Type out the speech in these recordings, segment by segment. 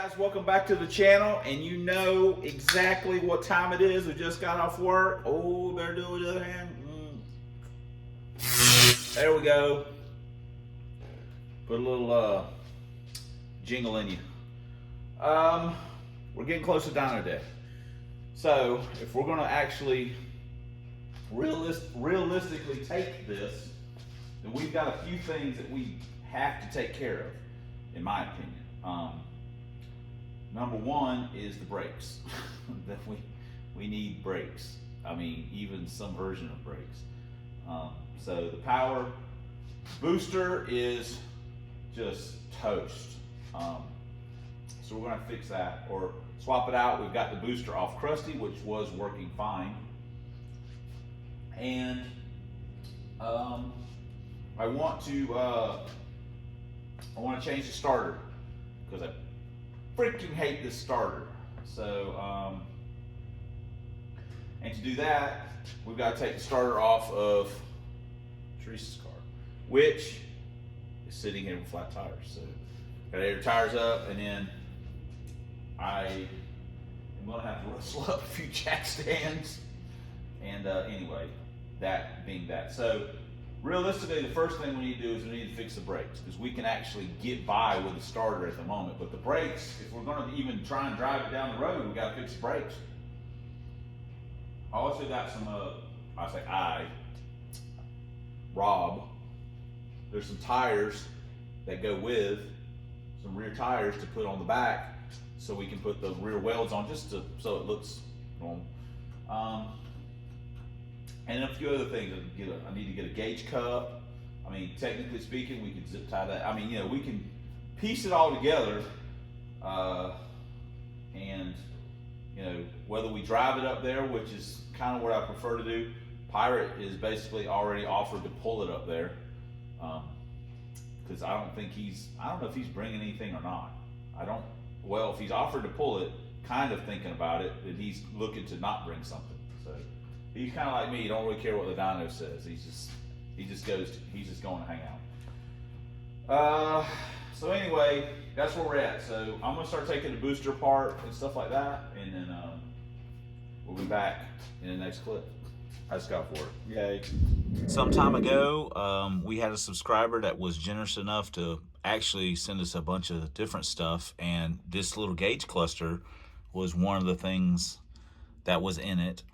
Guys, welcome back to the channel, and you know exactly what time it is. We just got off work. Oh, better do it with the other hand. There we go. Put a little jingle in you. We're getting close to dyno day. So if we're gonna actually realistically take this, then we've got a few things that we have to take care of, in my opinion. Number one is the brakes. That we need brakes. I mean, even some version of brakes. So the power booster is just toast. So we're gonna fix that or swap it out. We've got the booster off crusty, which was working fine. And I want to change the starter because I freaking hate this starter. So, and to do that, we've got to take the starter off of Teresa's car, which is sitting here with flat tires. So, got to air the tires up, and then I am going to have to rustle up a few jack stands. And anyway, that being that. So, realistically, the first thing we need to do is we need to fix the brakes, because we can actually get by with the starter at the moment. But the brakes, if we're going to even try and drive it down the road, we got to fix the brakes. I also got some, Rob, there's some tires that go with, some rear tires to put on the back, so we can put the rear welds on just to, so it looks normal. And a few other things. I need to get a gauge cup. I mean, technically speaking, we can zip tie that. I mean, you know, we can piece it all together. And, you know, whether we drive it up there, which is kind of what I prefer to do. Pirate is basically already offered to pull it up there. Because I don't know if he's bringing anything or not. Well, if he's offered to pull it, kind of thinking about it, then he's looking to not bring something. So he's kind of like me. He don't really care what the dyno says. He's just going to hang out. So anyway, that's where we're at. So I'm gonna start taking the booster apart and stuff like that, and then we'll be back in the next clip. I just got for it. Yay. Some time ago, we had a subscriber that was generous enough to actually send us a bunch of different stuff, and this little gauge cluster was one of the things that was in it,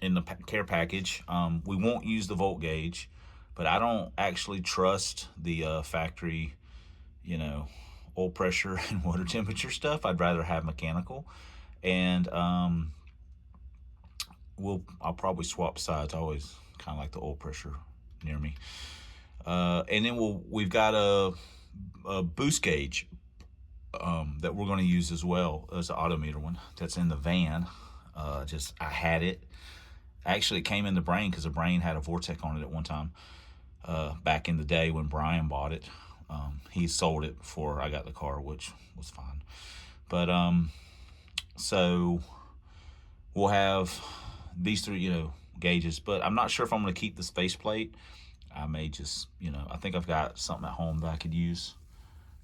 in the care package. We won't use the volt gauge, but I don't actually trust the factory, you know, oil pressure and water temperature stuff. I'd rather have mechanical, and I'll probably swap sides. I always kind of like the oil pressure near me. And then we've got a boost gauge that we're going to use as well as an autometer one that's in the van. I had it. Actually, it came in the Brain because the Brain had a Vortec on it at one time back in the day when Brian bought it. He sold it before I got the car, which was fine. But so we'll have these three, you know, gauges. But I'm not sure if I'm going to keep this faceplate. I may just, you know, I think I've got something at home that I could use.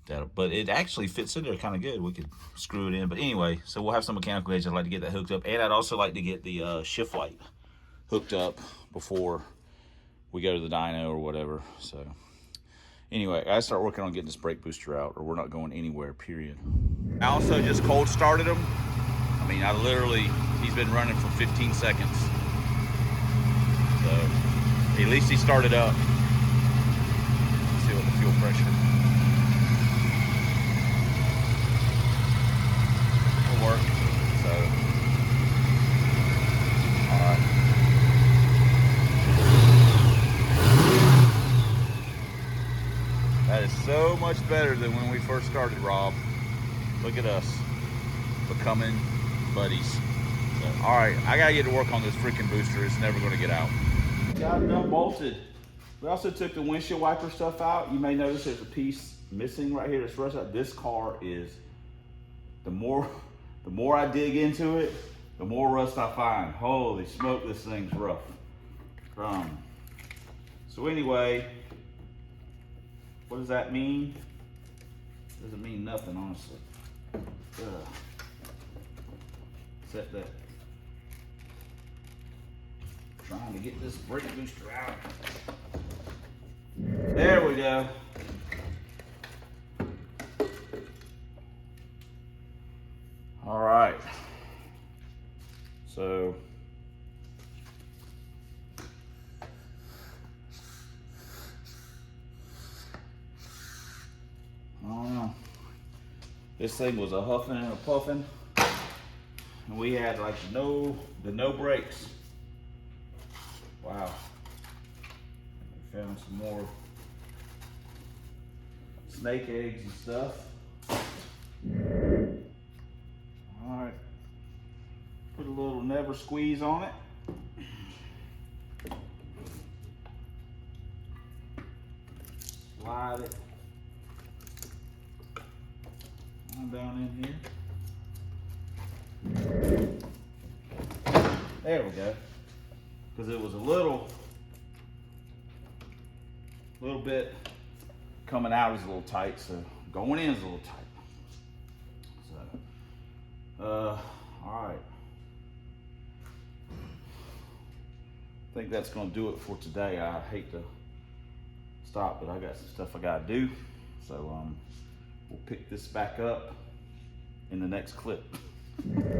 But it actually fits in there kind of good. We could screw it in. But anyway, so we'll have some mechanical gauges. I'd like to get that hooked up, and I'd also like to get the shift light hooked up before we go to the dyno or whatever. So anyway, I start working on getting this brake booster out, or we're not going anywhere, period. I also just cold started him. I mean, he's been running for 15 seconds. So at least he started up. Let's see what the fuel pressure will work. So, all right. That is so much better than when we first started, Rob. Look at us becoming buddies. So, all right, I gotta get to work on this freaking booster. It's never gonna get out. Got it done bolted. We also took the windshield wiper stuff out. You may notice there's a piece missing right here that's rust out. This car is, the more I dig into it, the more rust I find. Holy smoke, this thing's rough. So anyway, what does that mean? Doesn't mean nothing, honestly. set that. Trying to get this brake booster out. There we go. All right. So I don't know. This thing was a huffing and a puffing, and we had like no brakes. Wow. We found some more snake eggs and stuff. All right. Put a little never squeeze on it. Slide it on down in here. There we go. Because it was a little bit coming out is a little tight, so going in is a little tight. So, all right. I think that's going to do it for today. I hate to stop, but I got some stuff I got to do. So we'll pick this back up in the next clip.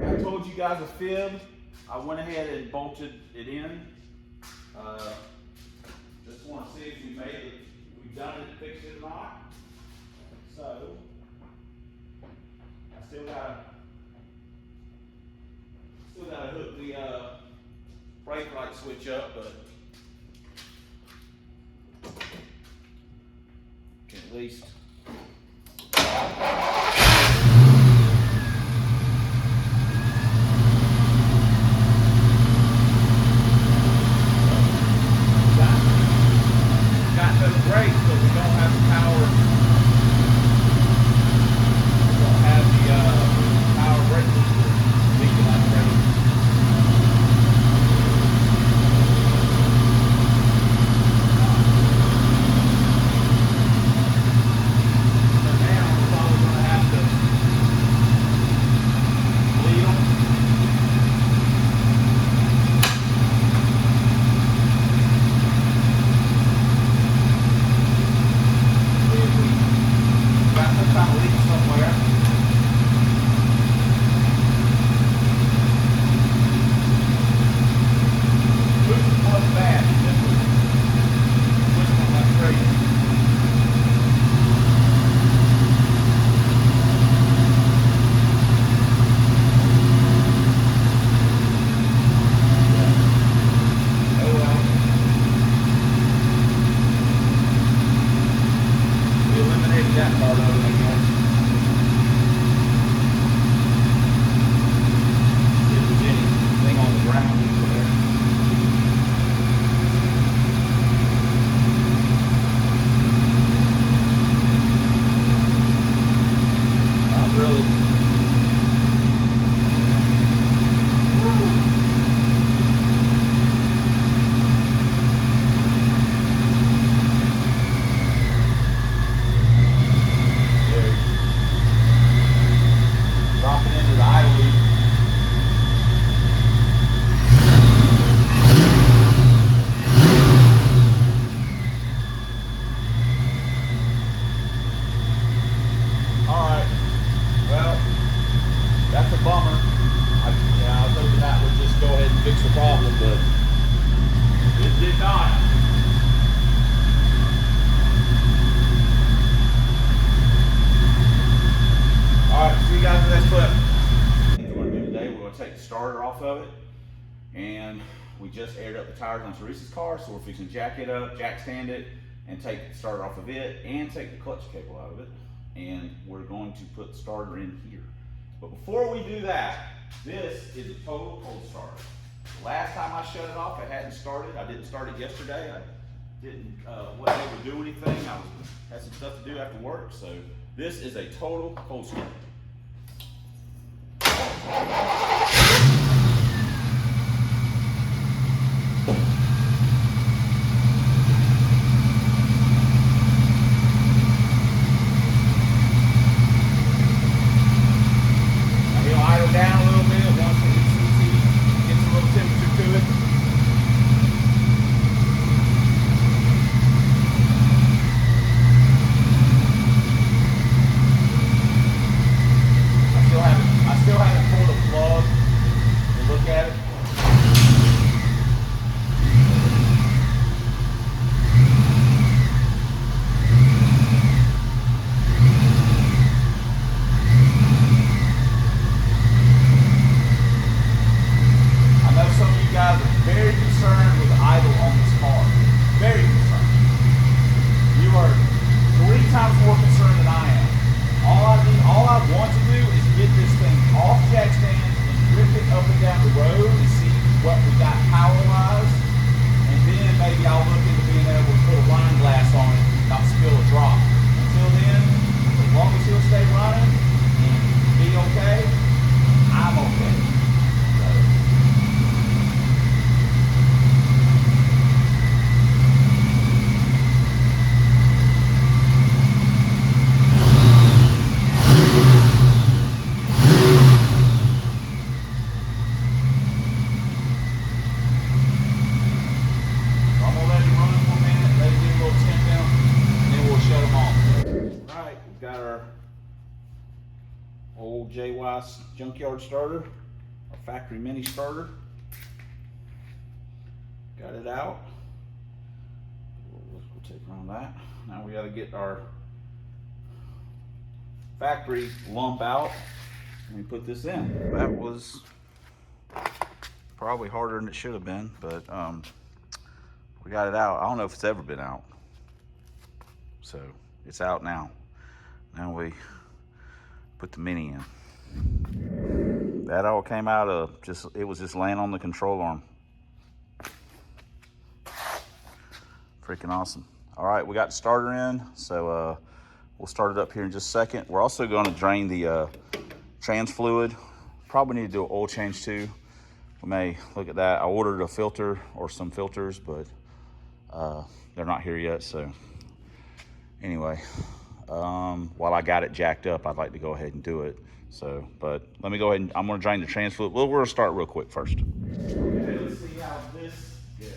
I told you guys a fib. I went ahead and bolted it in. Just want to see if we've done it, fixed it or not. So I still gotta hook the brake light switch up, but can at least we just aired up the tires on Teresa's car, so we're fixing to jack it up, jack stand it, and take the starter off of it, and take the clutch cable out of it. And we're going to put the starter in here. But before we do that, this is a total cold starter. The last time I shut it off, it hadn't started. I didn't start it yesterday. I didn't wasn't able to do anything. I had some stuff to do after work. So this is a total cold starter. He'll idle down a little bit once it JY junkyard starter, our factory mini starter. Got it out. We'll take around that. Now we got to get our factory lump out and we put this in. That was probably harder than it should have been, but we got it out. I don't know if it's ever been out. So it's out now. Now we put the mini in. That all came out of it was just laying on the control arm. Freaking awesome. All right, we got the starter in, so we'll start it up here in just a second. We're also going to drain the trans fluid. Probably need to do an oil change too. We may look at that. I ordered a filter or some filters, but they're not here yet. So anyway, while I got it jacked up, I'd like to go ahead and do it. So, but let me go ahead and I'm going to drain the trans fluid. We're going to start real quick first. Okay, let's see how this goes.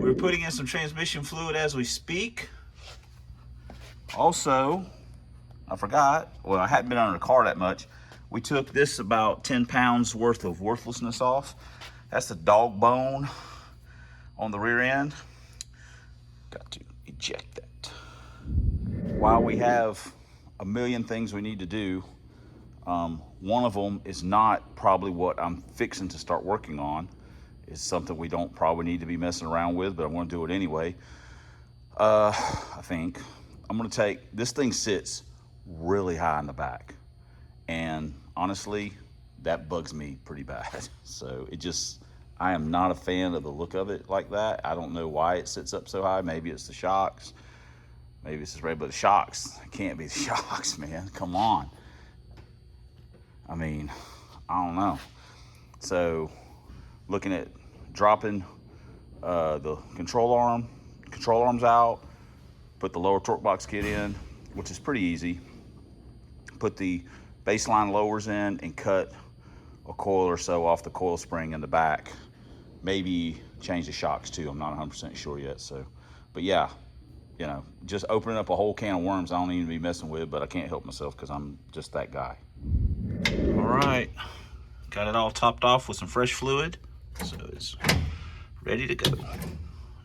We're putting in some transmission fluid as we speak. Also, I forgot, well, I hadn't been under the car that much. We took this about 10 pounds worth of worthlessness off. That's the dog bone on the rear end. Got to eject that. While we have a million things we need to do, one of them is not probably what I'm fixing to start working on. It's something we don't probably need to be messing around with, but I'm gonna do it anyway. I think I'm gonna take, this thing sits really high in the back. And honestly, that bugs me pretty bad. So I am not a fan of the look of it like that. I don't know why it sits up so high. Maybe it's the shocks. Maybe it's just red, but the shocks, it can't be the shocks, man. Come on. I mean, I don't know. So looking at dropping the control arms out, put the lower torque box kit in, which is pretty easy. Put the baseline lowers in and cut a coil or so off the coil spring in the back. Maybe change the shocks too. I'm not 100% sure yet. So, but yeah, you know, just opening up a whole can of worms I don't even be messing with, but I can't help myself because I'm just that guy. All right, got it all topped off with some fresh fluid, so it's ready to go.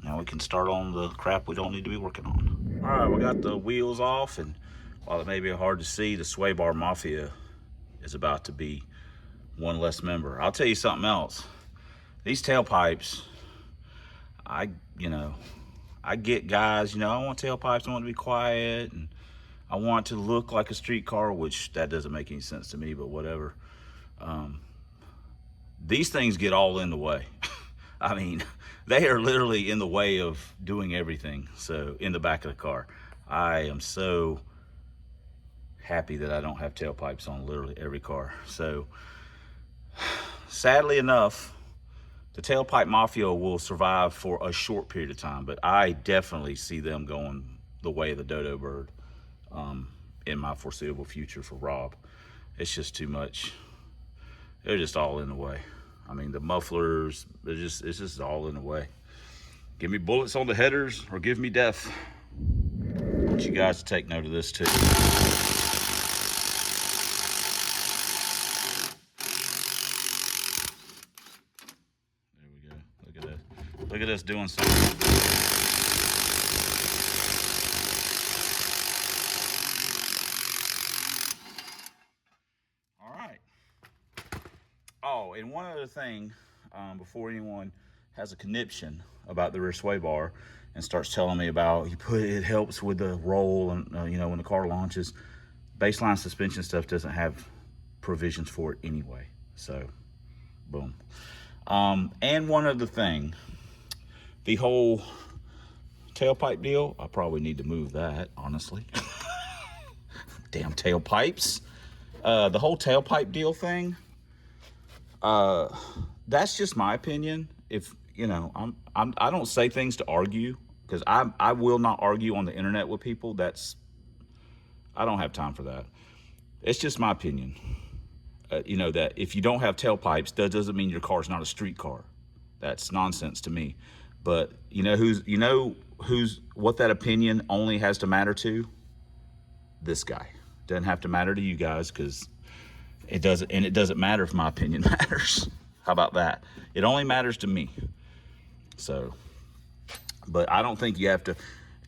Now we can start on the crap we don't need to be working on. All right, we got the wheels off, and while it may be hard to see, the Sway Bar Mafia is about to be one less member. I'll tell you something else. These tailpipes, I get guys, I want tailpipes, I want to be quiet, and I want to look like a street car, which that doesn't make any sense to me, but whatever. These things get all in the way. I mean, they are literally in the way of doing everything. So in the back of the car, I am so happy that I don't have tailpipes on literally every car. So sadly enough, the tailpipe Mafia will survive for a short period of time, but I definitely see them going the way of the dodo bird in my foreseeable future for Rob. It's just too much. They're just all in the way. I mean, the mufflers, it's just all in the way. Give me bullets on the headers or give me death. I want you guys to take note of this too. There we go. Look at that. Look at us doing something. All right. Oh, and one other thing, before anyone has a conniption about the rear sway bar and starts telling me about it helps with the roll and you know, when the car launches, baseline suspension stuff doesn't have provisions for it anyway. So, boom. And one other thing, the whole tailpipe deal, I probably need to move that, honestly. Damn tailpipes. The whole tailpipe deal thing, that's just my opinion. If you know, I don't say things to argue, because I will not argue on the internet with people. I don't have time for that. It's just my opinion. You know, that if you don't have tailpipes, that doesn't mean your car's not a street car. That's nonsense to me. But you know what that opinion only has to matter to? This guy. Doesn't have to matter to you guys, because it doesn't matter if my opinion matters. How about that? It only matters to me. So, but I don't think you have to,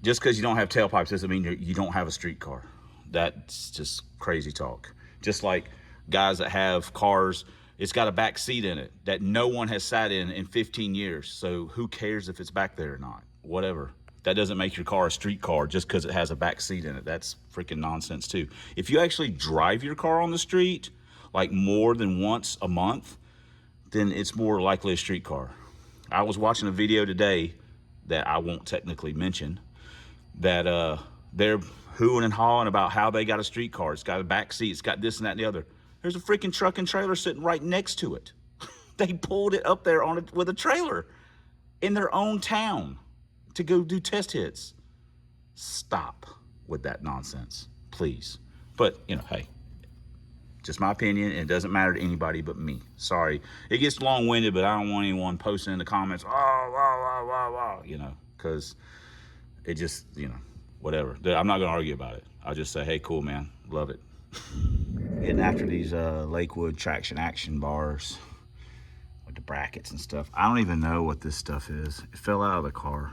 just because you don't have tailpipes doesn't mean you don't have a street car. That's just crazy talk. Just like guys that have cars, it's got a back seat in it that no one has sat in 15 years. So who cares if it's back there or not? Whatever. That doesn't make your car a street car just because it has a back seat in it. That's freaking nonsense too. If you actually drive your car on the street, like more than once a month, then it's more likely a street car. I was watching a video today that I won't technically mention, that they're hooing and hawing about how they got a street car. It's got a back seat, it's got this and that and the other. There's a freaking truck and trailer sitting right next to it. They pulled it up there on it with a trailer in their own town to go do test hits. Stop with that nonsense, please. But, you know, hey, just my opinion, and it doesn't matter to anybody but me. Sorry. It gets long-winded, but I don't want anyone posting in the comments, you know, because it just, you know, whatever. I'm not going to argue about it. I'll just say, hey, cool, man. Love it. Getting after these Lakewood traction action bars with the brackets and stuff. I don't even know what this stuff is. It fell out of the car.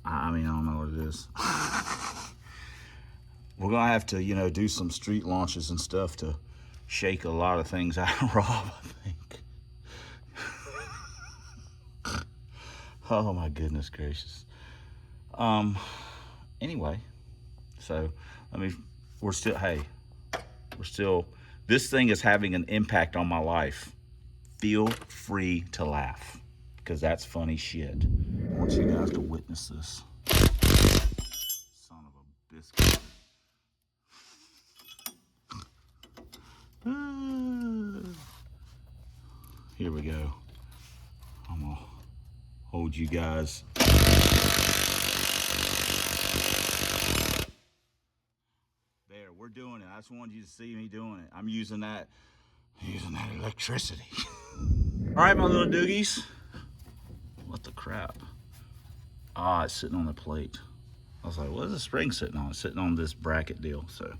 I mean, I don't know what it is. We're going to have to, you know, do some street launches and stuff to shake a lot of things out of Rob, I think. Oh, my goodness gracious. Anyway, so, this thing is having an impact on my life. Feel free to laugh, because that's funny shit. I want you guys to witness this. Son of a biscuit. Here we go. I'm gonna hold you guys. There, we're doing it. I just wanted you to see me doing it. I'm using that electricity. All right, my little doogies. What the crap? Ah, it's sitting on the plate. I was like, what is the spring sitting on? It's sitting on this bracket deal. So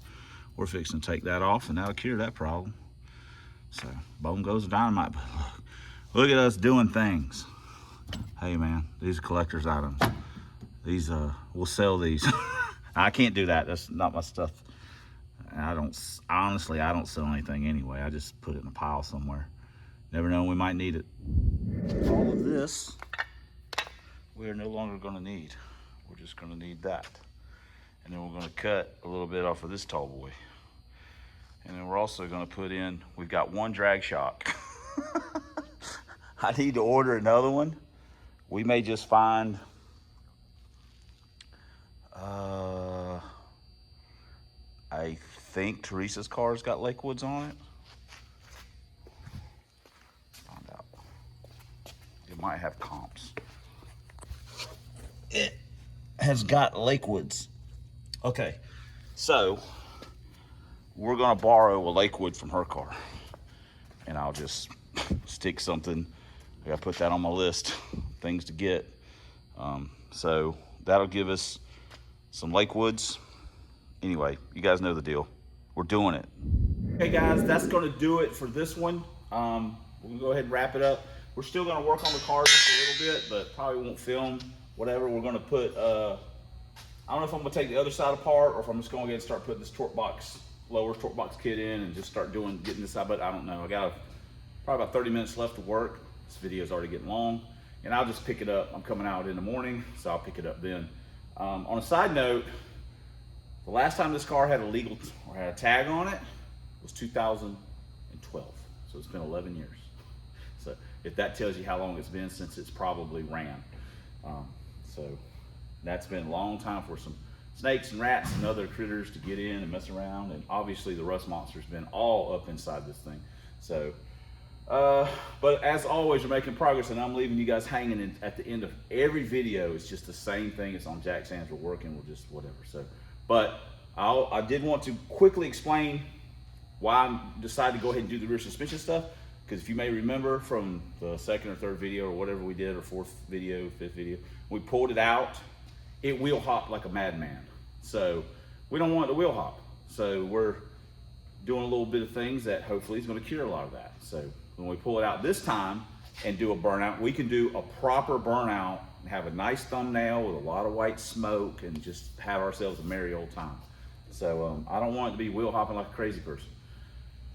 we're fixing to take that off, and that'll cure that problem. So boom goes the dynamite. But look at us doing things. Hey man, these are collector's items. These we'll sell these. I can't do that. That's not my stuff. I don't sell anything anyway. I just put it in a pile somewhere. Never know, we might need it. All of this we are no longer going to need. We're just going to need that. And then we're going to cut a little bit off of this tall boy. And then we're also going to put in, we've got one drag shock. I need to order another one. We may just find, I think Teresa's car's got Lakewoods on it. Find out. It might have comps. It has got Lakewoods. Okay, so we're gonna borrow a Lakewood from her car, and I'll just stick something. I gotta put that on my list, things to get. So that'll give us some Lakewoods. Anyway, you guys know the deal. We're doing it. Okay guys, that's gonna do it for this one. We'll go ahead and wrap it up. We're still gonna work on the car just a little bit, but probably won't film, whatever. We're gonna put, I don't know if I'm gonna take the other side apart or if I'm just gonna go ahead and start putting this torque box, lower torque box kit in and just start getting this side, but I don't know. I got probably about 30 minutes left to work. This video is already getting long and I'll just pick it up. I'm coming out in the morning, so I'll pick it up then. On a side note, the last time this car had had a tag on it was 2012. So it's been 11 years. So if that tells you how long it's been since it's probably ran. So that's been a long time for some snakes and rats and other critters to get in and mess around. And obviously the rust monster's been all up inside this thing. So, but as always, we're making progress and I'm leaving you guys hanging at the end of every video. It's just the same thing. It's on jack stands. We're working. We're just whatever. So, but I did want to quickly explain why I decided to go ahead and do the rear suspension stuff. Because if you may remember from the second or third video or whatever we did, or fourth video, fifth video, we pulled it out, it wheel hopped like a madman. So we don't want it to wheel hop. So we're doing a little bit of things that hopefully is going to cure a lot of that. So when we pull it out this time and do a burnout, we can do a proper burnout and have a nice thumbnail with a lot of white smoke and just have ourselves a merry old time. So I don't want it to be wheel hopping like a crazy person.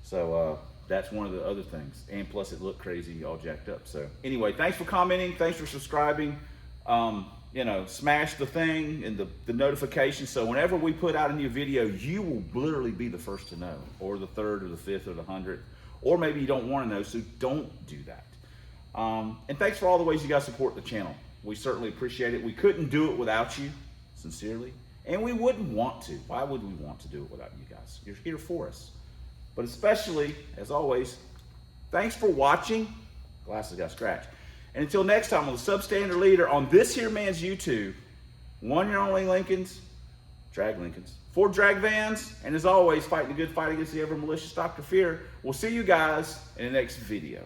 So that's one of the other things. And plus it looked crazy, all jacked up. So anyway, thanks for commenting. Thanks for subscribing. You know, smash the thing and the notification. So whenever we put out a new video, you will literally be the first to know, or the third or the fifth or the 100th, or maybe you don't want to know, so don't do that. And thanks for all the ways you guys support the channel. We certainly appreciate it. We couldn't do it without you, sincerely. And we wouldn't want to. Why would we want to do it without you guys? You're here for us. But especially, as always, thanks for watching. Glasses got scratched. And until next time on the Substandard Leader on this here man's YouTube, one and only Lincolns, drag Lincolns, 4 drag vans, and as always, fighting a good fight against the ever malicious Dr. Fear. We'll see you guys in the next video.